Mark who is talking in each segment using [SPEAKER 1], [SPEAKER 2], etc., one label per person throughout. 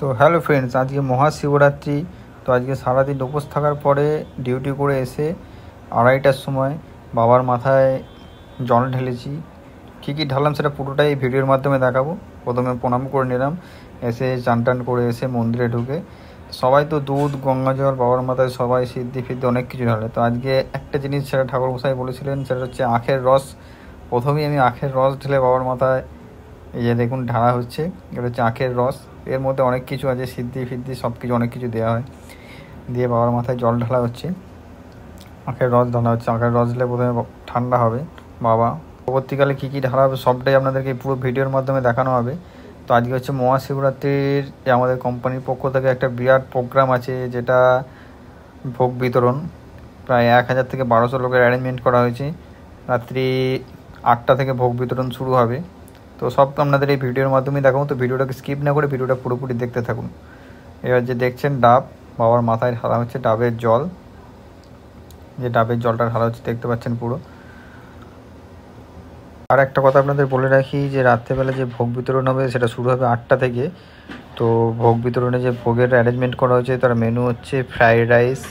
[SPEAKER 1] তো hello friends, আজকে মহাশিবরাত্রি। তো আজকে সারাদিন উপোস থাকার পরে ডিউটি করে এসে 2:30টার সময় বাবার মাথায় জল ঢেলেছি। কী কী ঢাললাম সেটা পুরোটাই এই ভিডিওর মাধ্যমে দেখাবো। প্রথমে প্রণাম করে নিলাম, এসে চান টান করে এসে মন্দিরে ঢুকে সবাই তো দুধ গঙ্গা জল বাবার মাথায় সবাই সিদ্ধি ফিদ্ধি অনেক কিছু ঢালে। তো আজকে একটা জিনিস সেটা ঠাকুরমশাই বলেছিলেন, সেটা হচ্ছে আখের রস। প্রথমেই আমি আখের রস ঢেলে বাবার মাথায় এই যে দেখুন ঢালা হচ্ছে, এটা হচ্ছে আখের রস। এর মধ্যে অনেক কিছু আছে, সিদ্ধি ফিদ্ধি সব কিছু অনেক কিছু দেওয়া হয়। দিয়ে বাবার মাথায় জল ঢালা হচ্ছে, আখের রস ঢালা হচ্ছে। আখের রস দিলে প্রথমে ঠান্ডা হবে বাবা। পরবর্তীকালে কী কী ঢালা হবে সবটাই আপনাদেরকে পুরো ভিডিওর মাধ্যমে দেখানো হবে। তো আজকে হচ্ছে মহাশিবরাত্রির আমাদের কোম্পানির পক্ষ থেকে একটা বিরাট প্রোগ্রাম আছে, যেটা ভোগ বিতরণ। প্রায় 1000 থেকে 1200 লোকের অ্যারেঞ্জমেন্ট করা হয়েছে। রাত্রি 8টা থেকে ভোগ বিতরণ শুরু হবে। তো সব আপনাদের এই ভিডিওর মাধ্যমে দেখাবো। তো ভিডিওটাকে স্কিপ না করে ভিডিওটা পুরোপুরি দেখতে থাকুন। এবার যে দেখছেন ডাব বাবার মাথায় ঢালা হচ্ছে, ডাবের জল, যে ডাবের জলটা ঢালা হচ্ছে দেখতে পাচ্ছেন পুরো। আর একটা কথা আপনাদের বলে রাখি, যে রাত্রেবেলা যে ভোগ বিতরণ হবে সেটা শুরু হবে 8টা থেকে। তো ভোগ বিতরণে যে ভোগের অ্যারেঞ্জমেন্ট করা হয়েছে তার মেনু হচ্ছে ফ্রাইড রাইস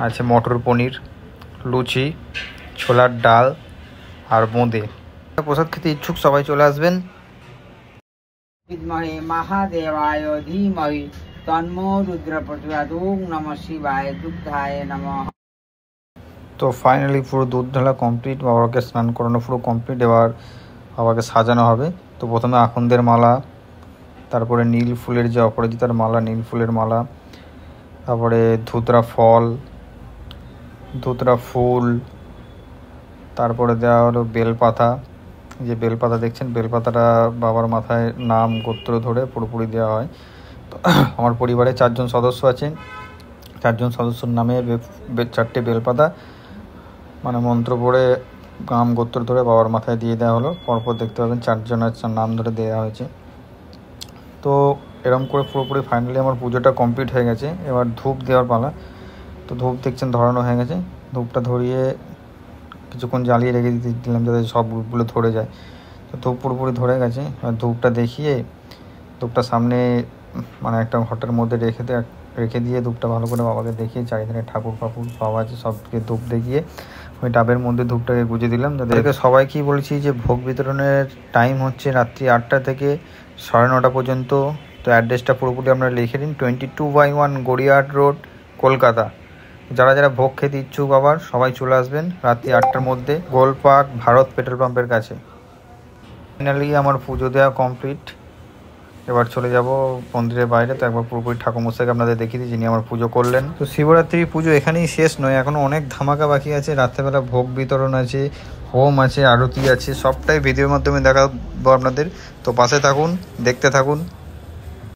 [SPEAKER 1] আছে, মটর পনির, লুচি, ছোলার ডাল আর বোঁদে। প্রসাদ খেতে ইচ্ছুক সবাই চলে আসবেন।
[SPEAKER 2] विद्महे महादेवाय धीमहि तन्नो रुद्र प्रचोदयात्। ओम नमः शिवाय दुग्धाय नमः।
[SPEAKER 1] তো ফাইনালি পুরো দুধ ঢালা কমপ্লিট, বাবাকে স্নান করানো পুরো কমপ্লিট। এবার বাবাকে সাজানো হবে। তো প্রথমে আকন্দের মালা, তারপরে নীল ফুলের যে অপরাজিতার মালা, নীল ফুলের মালা, তারপরে ধুতরা ফল, ধুতরা ফুল, তারপরে দেওয়া হলো বেলপাতা। যে বেলপাতা দেখছেন, বেলপাতাটা বাবার মাথায় নাম গোত্র ধরে পুরোপুরি দেওয়া হয়। তো আমার পরিবারে 4 জন সদস্য আছেন, 4 জন সদস্যর নামে 4টে বেলপাতা মানে মন্ত্র পড়ে নাম গোত্র ধরে বাবার মাথায় দিয়ে দেওয়া হলো। পরপর দেখতে পাবেন 4 জনের নাম ধরে দেওয়া হয়েছে। তো এরকম করে পুরোপুরি ফাইনালি আমার পুজোটা কমপ্লিট হয়ে গেছে। এবার ধূপ দেওয়ার পালা। তো ধূপ দেখছেন ধরানো হয়ে গেছে। ধূপটা ধরিয়ে কিছুক্ষণ জ্বালিয়ে রেখে দিলাম যাতে সব গ্রুপগুলো ধরে যায়। তো ধূপ পুরোপুরি ধরে গেছে। আর ধূপটা দেখিয়ে ধূপটা সামনে মানে একটা ঘটের মধ্যে রেখে দিয়ে ধূপটা ভালো করে বাবাকে দেখিয়ে চারিদিকে ঠাকুর ফাকুর সব আছে, সবকে ধূপ দেখিয়ে ওই ডাবের মধ্যে ধূপটাকে গুঁজে দিলাম। তাদেরকে সবাইকেই বলেছি যে ভোগ বিতরণের টাইম হচ্ছে রাত্রি 8টা থেকে 9:30 পর্যন্ত। তো অ্যাড্রেসটা পুরোপুরি আপনারা লিখে দিন, 22/1 গড়িয়াহাট রোড, কলকাতা। যারা যারা ভোগ খেতে ইচ্ছুক আবার সবাই চলে আসবেন রাত্রি 8টার মধ্যে, গোলপার্ক ভারত পেট্রোল পাম্পের কাছে। ফাইনালি আমার পুজো দেওয়া কমপ্লিট। এবার চলে যাব মন্দিরের বাইরে। তো একবার পুরোপুরি ঠাকুরমশাইকে আপনাদের দেখিয়ে দিই, যিনি আমার পুজো করলেন। তো শিবরাত্রির পুজো এখানেই শেষ নয়, এখনও অনেক ধামাকা বাকি আছে। রাত্রেবেলা ভোগ বিতরণ আছে, হোম আছে, আরতি আছে, সবটাই ভিডিওর মাধ্যমে দেখাবো আপনাদের। তো পাশে থাকুন, দেখতে থাকুন।